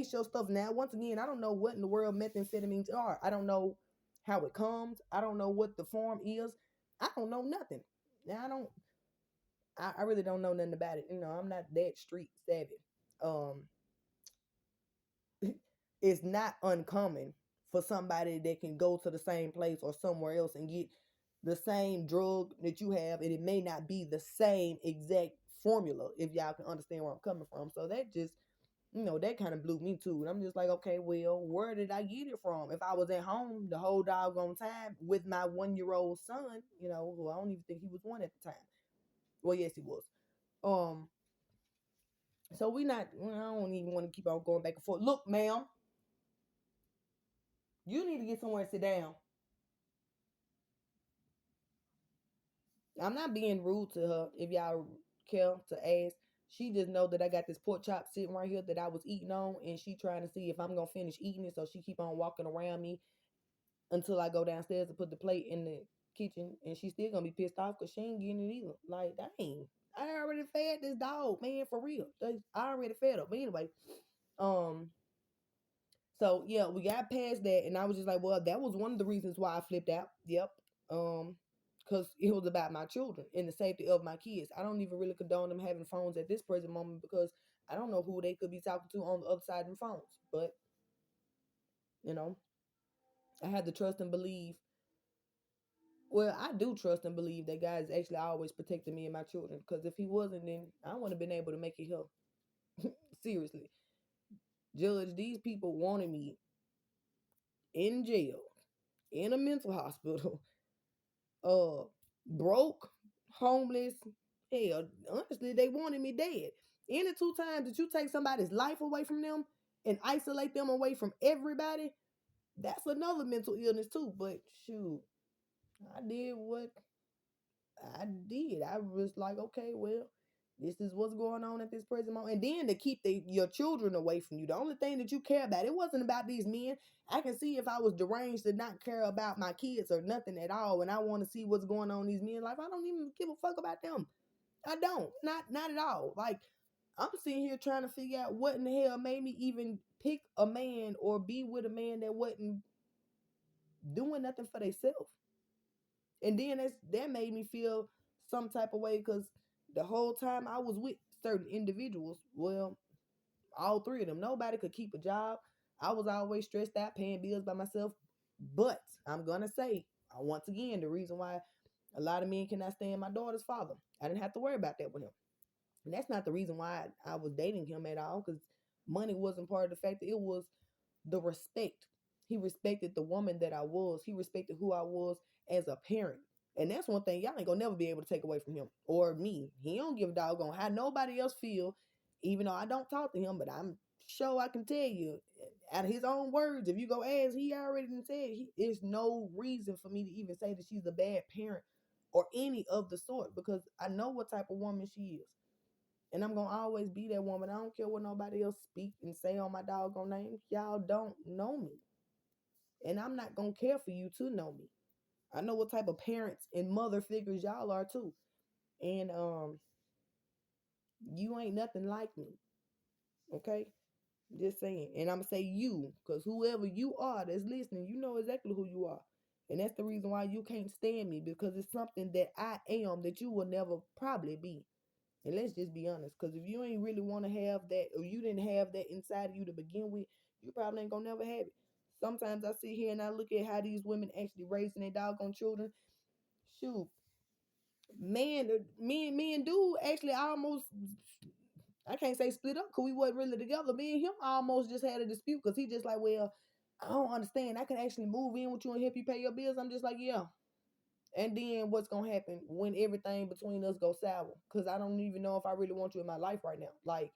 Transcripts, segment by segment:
taste your stuff. Now, once again, I don't know what in the world methamphetamines are. I don't know how it comes. I don't know what the form is. I don't know nothing. Now, I really don't know nothing about it. I'm not that street savvy. Um, it's not uncommon for somebody that can go to the same place or somewhere else and get the same drug that you have, and it may not be the same exact formula, if y'all can understand where I'm coming from. So that just, that kind of blew me too. And I'm just like, okay, well, where did I get it from? If I was at home the whole doggone time with my 1-year-old son, who I don't even think he was one at the time. Well, yes, he was. Um, so I don't even want to keep on going back and forth. Look, ma'am, you need to get somewhere and sit down. I'm not being rude to her, if y'all care to ask. She just know that I got this pork chop sitting right here that I was eating on, and she trying to see if I'm gonna finish eating it. So she keep on walking around me until I go downstairs and put the plate in the kitchen, and she still gonna be pissed off because she ain't getting it either. Like, dang, I already fed this dog, man, for real. I already fed her. But anyway, um, so yeah, we got past that, and I was just like, well, that was one of the reasons why I flipped out. Yep. Um, because it was about my children and the safety of my kids. I don't even really condone them having phones at this present moment because I don't know who they could be talking to on the other side of the phones. But you know, I had to trust and believe. Well, I do trust and believe that God is actually always protecting me and my children. Because if He wasn't, then I wouldn't have been able to make it here. Seriously, Judge, these people wanted me in jail, in a mental hospital, uh broke, homeless. Hell, honestly, they wanted me dead. Any two times that you take somebody's life away from them and isolate them away from everybody, that's another mental illness too. But shoot, I did what I did. I was like, okay, well, this is what's going on at this present moment. And then to keep your children away from you, the only thing that you care about, it wasn't about these men. I can see if I was deranged to not care about my kids or nothing at all, and I want to see what's going on in these men's life. I don't even give a fuck about them. I don't. Not at all. Like, I'm sitting here trying to figure out what in the hell made me even pick a man or be with a man that wasn't doing nothing for themselves. And then that made me feel some type of way because the whole time I was with certain individuals, well, all three of them, nobody could keep a job. I was always stressed out paying bills by myself. But I'm gonna say, once again, the reason why a lot of men cannot stand my daughter's father, I didn't have to worry about that with him. And that's not the reason why I was dating him at all, because money wasn't part of the factor. It was the respect. He respected the woman that I was. He respected who I was as a parent. And that's one thing y'all ain't gonna never be able to take away from him or me. He don't give a doggone how nobody else feel, even though I don't talk to him, but I'm sure I can tell you out of his own words, if you go ask, he already said there's no reason for me to even say that she's a bad parent or any of the sort, because I know what type of woman she is. And I'm gonna always be that woman. I don't care what nobody else speak and say on my doggone name. Y'all don't know me. And I'm not gonna care for you to know me. I know what type of parents and mother figures y'all are too. And you ain't nothing like me. Okay? Just saying. And I'm gonna say you, because whoever you are that's listening, you know exactly who you are. And that's the reason why you can't stand me, because it's something that I am that you will never probably be. And let's just be honest, because if you ain't really want to have that, or you didn't have that inside of you to begin with, you probably ain't gonna never have it. Sometimes I sit here and I look at how these women actually raising their doggone children. Shoot, man, me and dude actually almost, I can't say split up because we wasn't really together. Me and him almost just had a dispute because he just like, well, I don't understand. I can actually move in with you and help you pay your bills. I'm just like, yeah. And then what's gonna happen when everything between us goes sour? Because I don't even know if I really want you in my life right now. Like,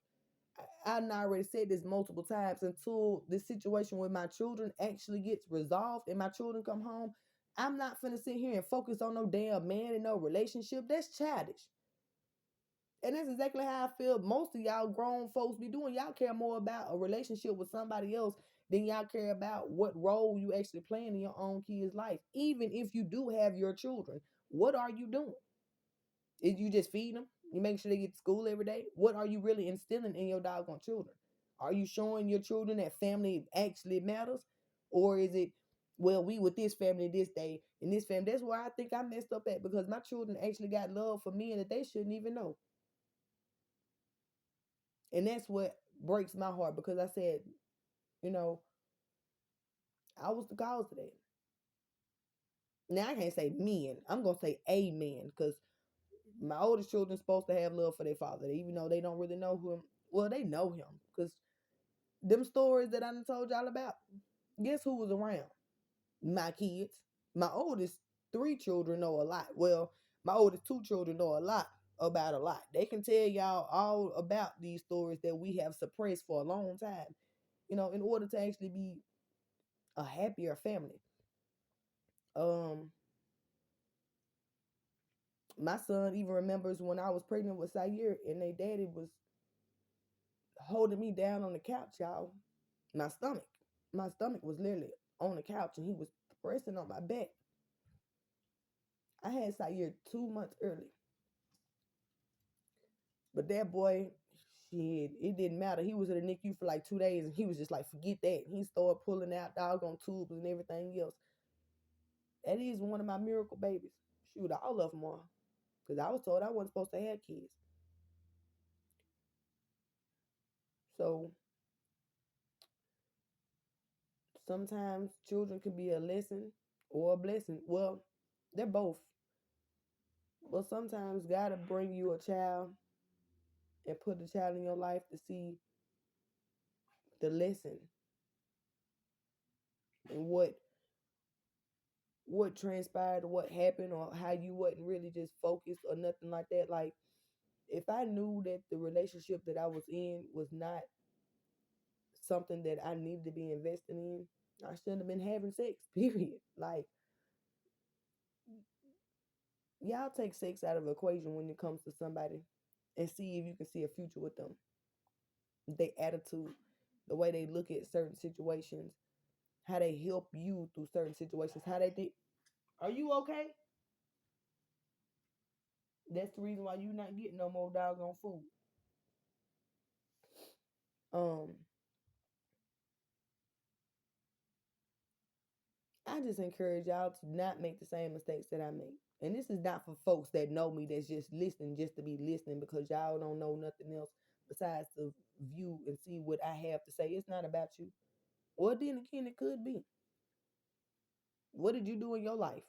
I've already said this multiple times. Until this situation with my children actually gets resolved and my children come home, I'm not finna sit here and focus on no damn man and no relationship. That's childish. And that's exactly how I feel most of y'all grown folks be doing. Y'all care more about a relationship with somebody else than y'all care about what role you actually playing in your own kid's life. Even if you do have your children, what are you doing? Is you just feeding them? You make sure they get to school every day? What are you really instilling in your doggone children? Are you showing your children that family actually matters? Or is it, well, we with this family this day and this family? That's where I think I messed up at, because my children actually got love for me and that they shouldn't even know. And that's what breaks my heart, because I said, you know, I was the cause of that. Now I can't say men. I'm gonna say a man, because my oldest children's supposed to have love for their father, even though they don't really know him. Well, they know him, because them stories that I done told y'all about, guess who was around? My kids. My oldest three children know a lot. Well, my oldest two children know a lot about a lot. They can tell y'all all about these stories that we have suppressed for a long time, in order to actually be a happier family. Um, my son even remembers when I was pregnant with Sayer and their daddy was holding me down on the couch, y'all. My stomach. My stomach was literally on the couch and he was pressing on my back. I had Sayer 2 months early. But that boy, shit, it didn't matter. He was at the NICU for like 2 days and he was just like, forget that. He started pulling out doggone tubes and everything else. That is one of my miracle babies. Shoot, all of them are. Because I was told I wasn't supposed to have kids. So sometimes children can be a lesson or a blessing. Well, they're both. But sometimes God will bring you a child and put the child in your life to see the lesson and what transpired or what happened or how you wasn't really just focused or nothing like that. Like, if I knew that the relationship that I was in was not something that I needed to be investing in, I shouldn't have been having sex, period. Like, y'all take sex out of the equation when it comes to somebody and see if you can see a future with them. Their attitude, the way they look at certain situations, how they help you through certain situations, how they did. Are you okay? That's the reason why you not getting no more doggone food. Um, I just encourage y'all to not make the same mistakes that I made. And this is not for folks that know me that's just listening just to be listening because y'all don't know nothing else besides to view and see what I have to say. It's not about you. Well, then again, it could be. What did you do in your life?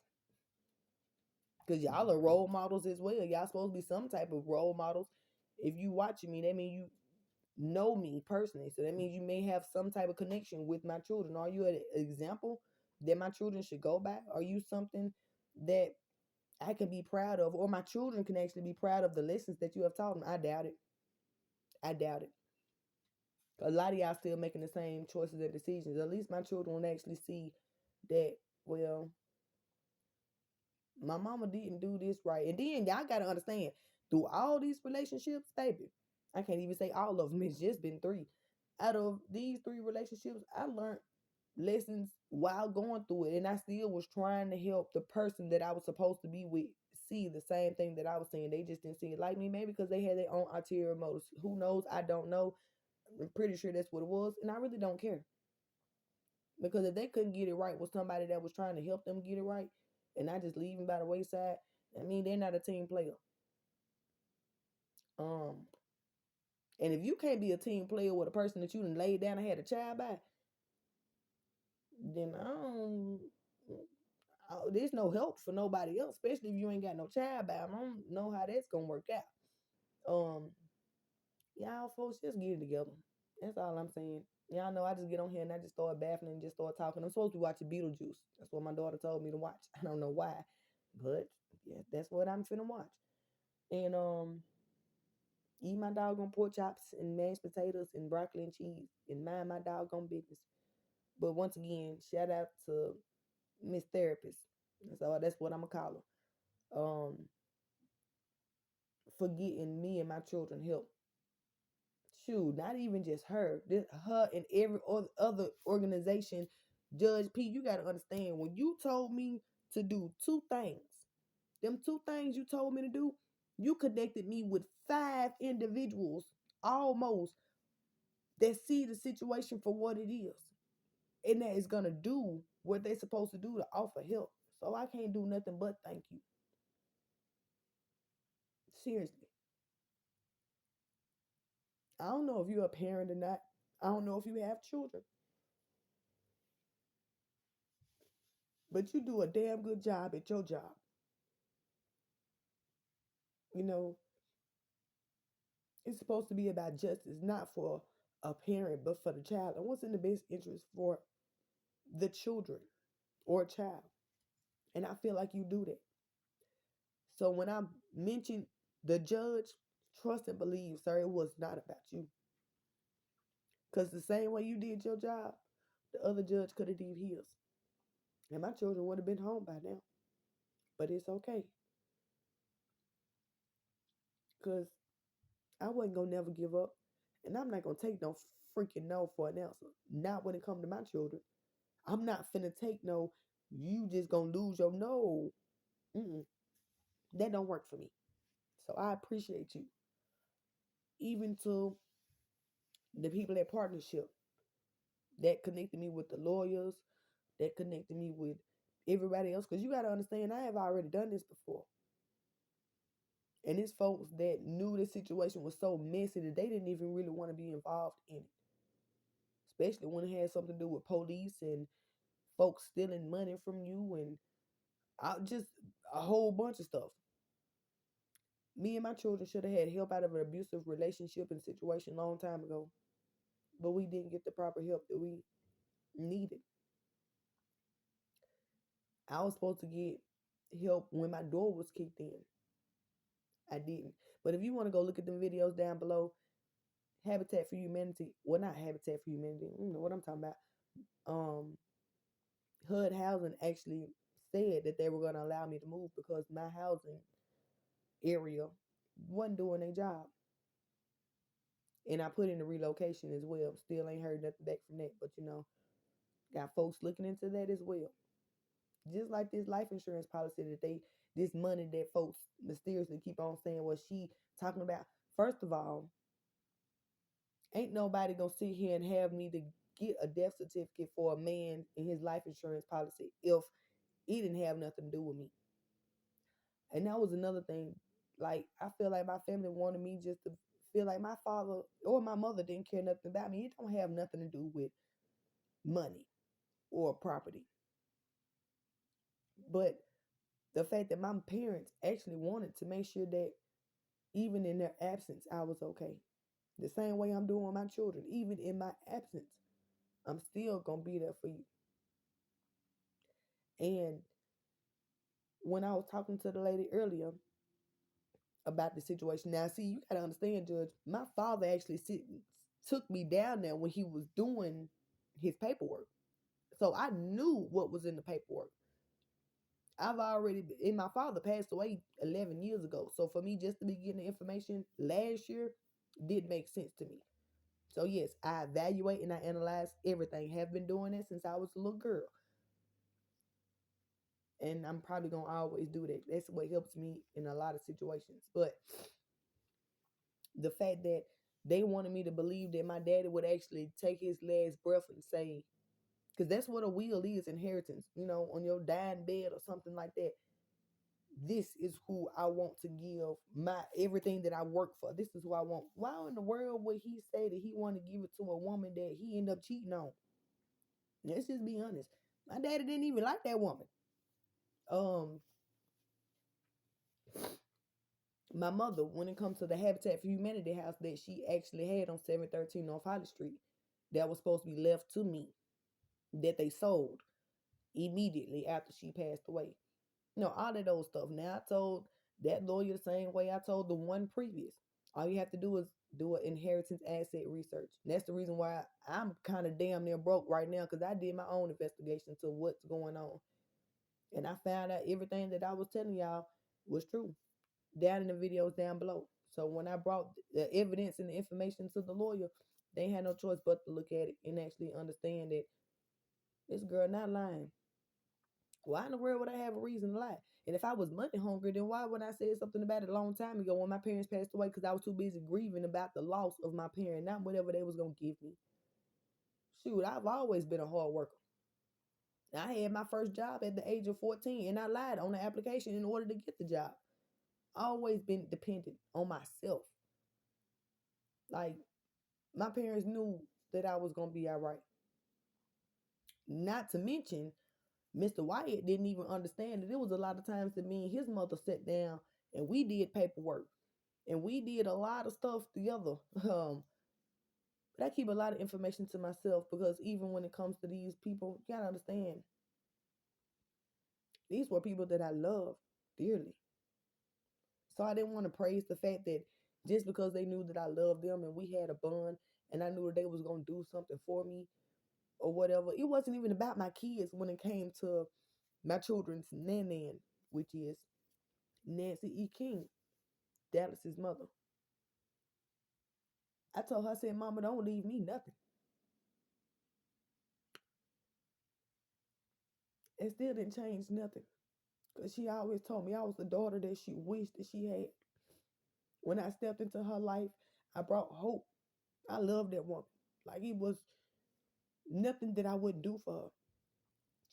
Because y'all are role models as well. Y'all supposed to be some type of role models. If you watching me, that means you know me personally. So that means you may have some type of connection with my children. Are you an example that my children should go by? Are you something that I can be proud of, or my children can actually be proud of the lessons that you have taught them? I doubt it. I doubt it. A lot of y'all still making the same choices and decisions. At least my children will actually see that, well, my mama didn't do this right. And then y'all gotta understand, through all these relationships, baby, I can't even say all of them. It's just been three. Out of these three relationships, I learned lessons while going through it, and I still was trying to help the person that I was supposed to be with see the same thing that I was seeing. They just didn't see it like me, maybe because they had their own ulterior motives. Who knows? I don't know. I'm pretty sure that's what it was, and I really don't care, because if they couldn't get it right with somebody that was trying to help them get it right, and I just leave them by the wayside, I mean, they're not a team player. Um, and if you can't be a team player with a person that you done laid down and had a child by, then there's no help for nobody else, especially if you ain't got no child by them. I don't know how that's gonna work out. Y'all folks, just get it together. That's all I'm saying. Y'all know I just get on here and I just start baffling and just start talking. I'm supposed to be watching Beetlejuice. That's what my daughter told me to watch. I don't know why, but yeah, that's what I'm finna watch. And eat my doggone pork chops and mashed potatoes and broccoli and cheese and mind my doggone business. But once again, shout out to Miss Therapist. So that's what I'm gonna call her. For getting me and my children help. Shoot, not even just her. Her and every other organization. Judge P, you gotta understand, when you told me to do two things, them two things you told me to do, you connected me with 5 individuals almost that see the situation for what it is and that is gonna do what they're supposed to do to offer help. So I can't do nothing but thank you. Seriously. I don't know if you're a parent or not. I don't know if you have children, but you do a damn good job at your job. You know, it's supposed to be about justice, not for a parent, but for the child. And what's in the best interest for the children or child. And I feel like you do that. So when I mentioned the judge, trust and believe, sir, it was not about you. Because the same way you did your job, the other judge could have did his. And my children would have been home by now. But it's okay. Because I wasn't going to never give up. And I'm not going to take no freaking no for an answer. Not when it comes to my children. I'm not finna take no, you just going to lose your no. Mm-mm. That don't work for me. So I appreciate you. Even to the people at partnership that connected me with the lawyers, that connected me with everybody else. Because you got to understand, I have already done this before. And it's folks that knew the situation was so messy that they didn't even really want to be involved in it. Especially when it had something to do with police and folks stealing money from you and just a whole bunch of stuff. Me and my children should have had help out of an abusive relationship and situation a long time ago. But we didn't get the proper help that we needed. I was supposed to get help when my door was kicked in. I didn't. But if you want to go look at them videos down below, Habitat for Humanity, well, not Habitat for Humanity, you know what I'm talking about. HUD Housing actually said that they were going to allow me to move because my housing area wasn't doing their job. And I put in the relocation as well. Still ain't heard nothing back from that. But got folks looking into that as well. Just like this life insurance policy that this money that folks mysteriously keep on saying was she talking about. First of all, ain't nobody gonna sit here and have me to get a death certificate for a man in his life insurance policy if it didn't have nothing to do with me. And that was another thing. Like, I feel like my family wanted me just to feel like my father or my mother didn't care nothing about me. It don't have nothing to do with money or property. But the fact that my parents actually wanted to make sure that even in their absence, I was okay. The same way I'm doing with my children. Even in my absence, I'm still going to be there for you. And when I was talking to the lady earlier about the situation, now, see, you got to understand, Judge, my father actually took me down there when he was doing his paperwork. So I knew what was in the paperwork. And my father passed away 11 years ago. So for me just to be getting the information last year did make sense to me. So yes, I evaluate and I analyze everything. Have been doing that since I was a little girl. And I'm probably going to always do that. That's what helps me in a lot of situations. But the fact that they wanted me to believe that my daddy would actually take his last breath and say, because that's what a will is, inheritance, on your dying bed or something like that. This is who I want to give my everything that I work for. This is who I want. Why in the world would he say that he want to give it to a woman that he ended up cheating on? Let's just be honest. My daddy didn't even like that woman. Um, my mother, when it comes to the Habitat for Humanity house that she actually had on 713 North Holly Street, that was supposed to be left to me, that they sold immediately after she passed away. All of those stuff. Now, I told that lawyer the same way I told the one previous. All you have to do is do an inheritance asset research. And that's the reason why I'm kind of damn near broke right now, because I did my own investigation to what's going on. And I found out everything that I was telling y'all was true. Down in the videos down below. So when I brought the evidence and the information to the lawyer, they had no choice but to look at it and actually understand that this girl not lying. Why in the world would I have a reason to lie? And if I was money hungry, then why would I say something about it a long time ago when my parents passed away? Because I was too busy grieving about the loss of my parent, not whatever they was gonna give me. Shoot, I've always been a hard worker. I had my first job at the age of 14, and I lied on the application in order to get the job. Always been dependent on myself. Like, my parents knew that I was gonna be all right. Not to mention, Mr. Wyatt didn't even understand that there was a lot of times that me and his mother sat down and we did paperwork and we did a lot of stuff together. But I keep a lot of information to myself because even when it comes to these people, you gotta understand these were people that I loved dearly. So I didn't want to praise the fact that just because they knew that I loved them and we had a bond and I knew that they was gonna do something for me or whatever. It wasn't even about my kids when it came to my children's nan, which is Nancy E. King, Dallas's mother. I told her, I said, Mama, don't leave me nothing. It still didn't change nothing. Because she always told me I was the daughter that she wished that she had. When I stepped into her life, I brought hope. I loved that woman. Like it was nothing that I wouldn't do for her.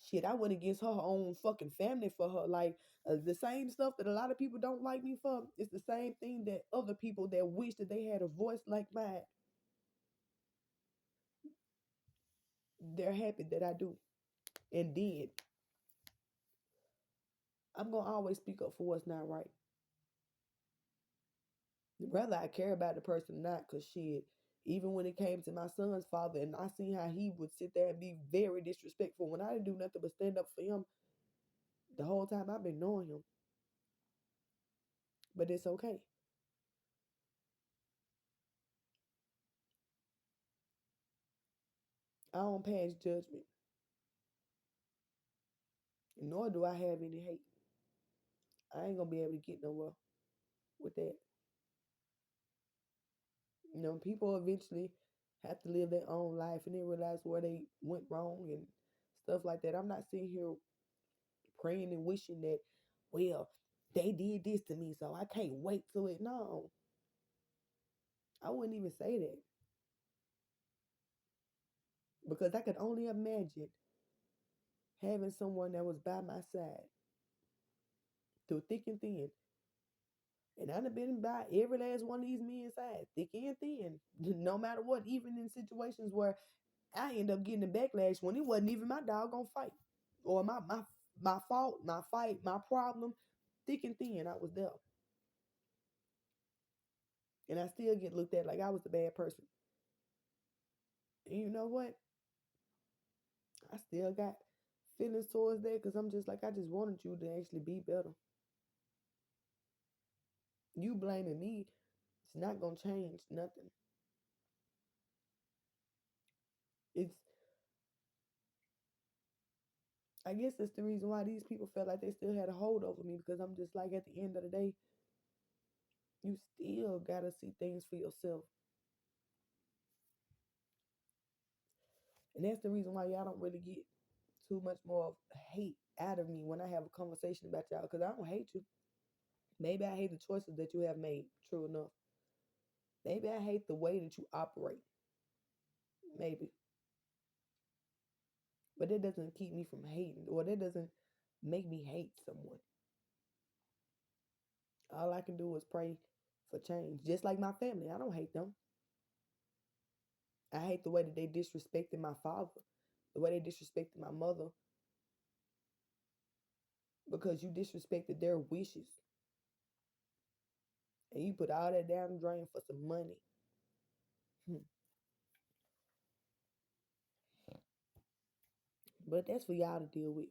Shit, I went against her own fucking family for her. Like the same stuff that a lot of people don't like me for. It's the same thing that other people that wish that they had a voice like mine. They're happy that I do and did. I'm gonna always speak up for what's not right. Whether I care about the person or not, cause shit, even when it came to my son's father, and I seen how he would sit there and be very disrespectful when I didn't do nothing but stand up for him the whole time I've been knowing him. But it's okay. I don't pass judgment, nor do I have any hate. I ain't gonna be able to get nowhere with that. You know, people eventually have to live their own life and then realize where they went wrong and stuff like that. I'm not sitting here praying and wishing that, well, they did this to me, so I can't wait till it. No, I wouldn't even say that because I could only imagine having someone that was by my side through thick and thin. And I've been by every last one of these men's side, thick and thin, no matter what, even in situations where I end up getting a backlash when it wasn't even my doggone fight or my fault, my fight, my problem. Thick and thin, I was there. And I still get looked at like I was the bad person. And you know what? I still got feelings towards that because I'm just like, I just wanted you to actually be better. You blaming me, it's not going to change nothing. It's, I guess that's the reason why these people felt like they still had a hold over me because I'm just like, at the end of the day, you still got to see things for yourself. And that's the reason why y'all don't really get too much more hate out of me when I have a conversation about y'all because I don't hate you. Maybe I hate the choices that you have made, true enough. Maybe I hate the way that you operate. Maybe. But that doesn't keep me from hating, or that doesn't make me hate someone. All I can do is pray for change. Just like my family, I don't hate them. I hate the way that they disrespected my father, the way they disrespected my mother, because you disrespected their wishes and you put all that down the drain for some money. But that's for y'all to deal with.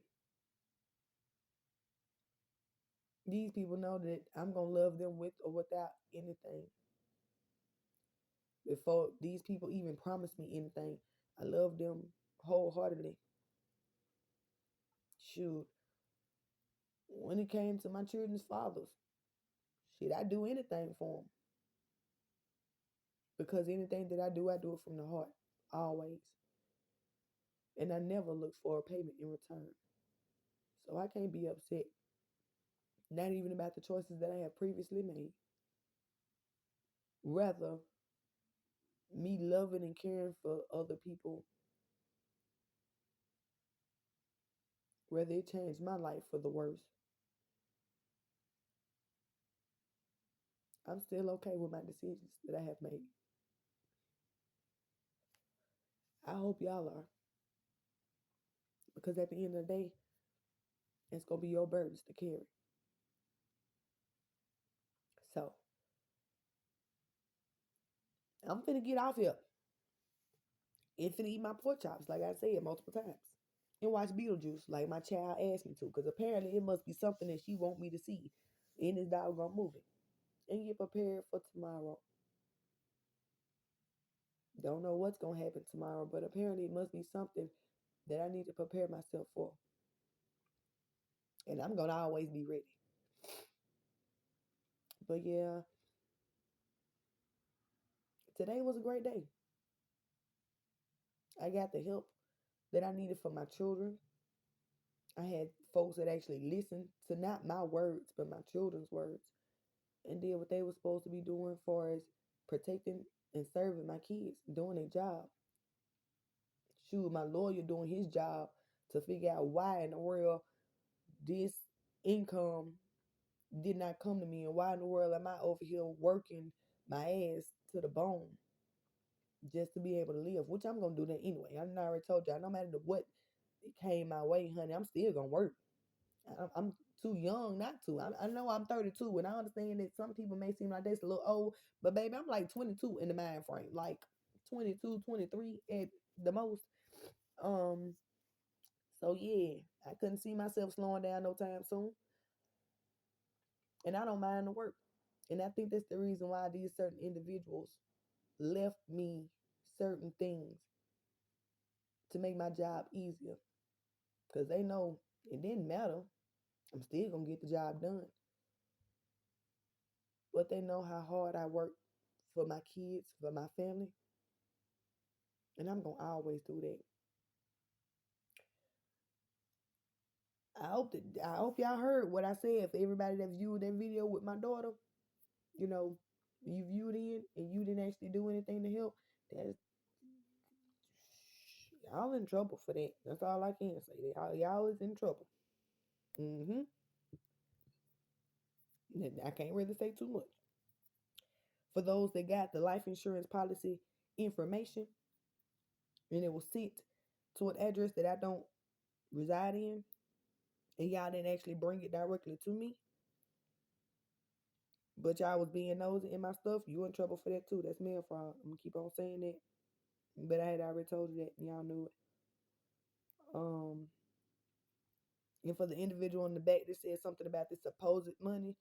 These people know that I'm going to love them with or without anything. Before these people even promise me anything, I love them wholeheartedly. Shoot, when it came to my children's fathers, shit, I do anything for them. Because anything that I do it from the heart, always. And I never look for a payment in return. So I can't be upset. Not even about the choices that I have previously made. Rather, me loving and caring for other people, whether it changed my life for the worse, I'm still okay with my decisions that I have made. I hope y'all are. Because at the end of the day, it's going to be your burdens to carry. So, I'm finna get off here and finna eat my pork chops, like I said multiple times. And watch Beetlejuice, like my child asked me to. Because apparently it must be something that she want me to see in this doggone movie. And get prepared for tomorrow. Don't know what's going to happen tomorrow, but apparently it must be something that I need to prepare myself for. And I'm going to always be ready. But yeah, today was a great day. I got the help that I needed for my children. I had folks that actually listened to not my words, but my children's words and did what they were supposed to be doing for as protecting and serving my kids, doing their job. Shoot, my lawyer doing his job to figure out why in the world this income did not come to me and why in the world am I over here working my ass to the bone just to be able to live, which I'm gonna do that anyway. I already told y'all, no matter what it came my way, honey, I'm still gonna work. I'm too young not to. I know I'm 32, and I understand that some people may seem like that's a little old, but baby, I'm like 22 in the mind frame, like 22, 23 at the most. Um, so yeah, I couldn't see myself slowing down no time soon, and I don't mind the work. And I think that's the reason why these certain individuals left me certain things to make my job easier, because they know it didn't matter. I'm still gonna get the job done. But they know how hard I work for my kids, for my family, and I'm gonna always do that. I hope y'all heard what I said. For everybody that viewed that video with my daughter, you know, you viewed in and you didn't actually do anything to help. That's y'all in trouble for that. That's all I can say. Y'all is in trouble. Mm-hmm. I can't really say too much. For those that got the life insurance policy information and it was sent to an address that I don't reside in, and y'all didn't actually bring it directly to me, but y'all was being nosy in my stuff, you in trouble for that too. That's mail fraud. I'm gonna keep on saying that. But I had already told you that, and y'all knew it. Um, and for the individual in the back that said something about the supposed money,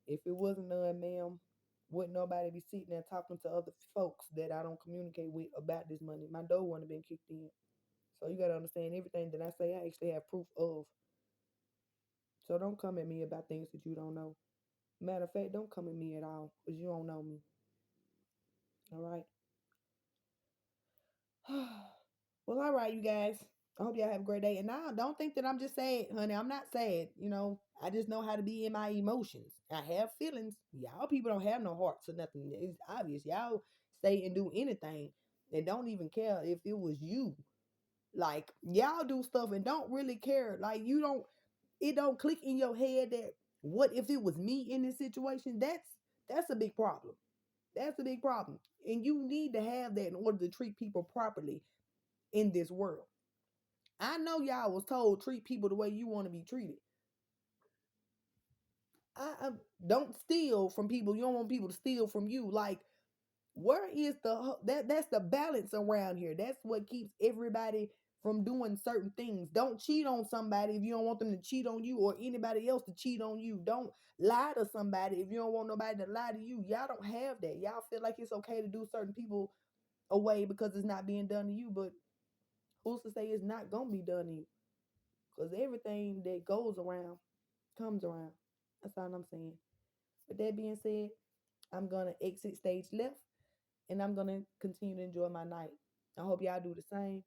if it wasn't none, ma'am, wouldn't nobody be sitting there talking to other folks that I don't communicate with about this money. My door wouldn't have been kicked in. So you gotta understand everything that I say, I actually have proof of. So don't come at me about things that you don't know. Matter of fact, don't come at me at all, because you don't know me. All right. Well, all right, you guys. I hope y'all have a great day. And now, don't think that I'm just sad, honey. I'm not sad. I just know how to be in my emotions. I have feelings. Y'all people don't have no hearts or nothing. It's obvious. Y'all say and do anything and don't even care if it was you. Like, y'all do stuff and don't really care. Like, it don't click in your head that what if it was me in this situation? That's a big problem. That's a big problem. And you need to have that in order to treat people properly in this world. I know y'all was told treat people the way you want to be treated. I don't steal from people. You don't want people to steal from you. Like, where is that's the balance around here. That's what keeps everybody from doing certain things. Don't cheat on somebody if you don't want them to cheat on you, or anybody else to cheat on you. Don't lie to somebody if you don't want nobody to lie to you. Y'all don't have that. Y'all feel like it's okay to do certain people away because it's not being done to you, but who's to say it's not gonna be done to you? Because everything that goes around comes around. That's all I'm saying. With that being said, I'm gonna exit stage left and I'm gonna continue to enjoy my night. I hope y'all do the same.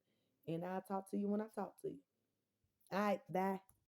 And I'll talk to you when I talk to you. All right, bye.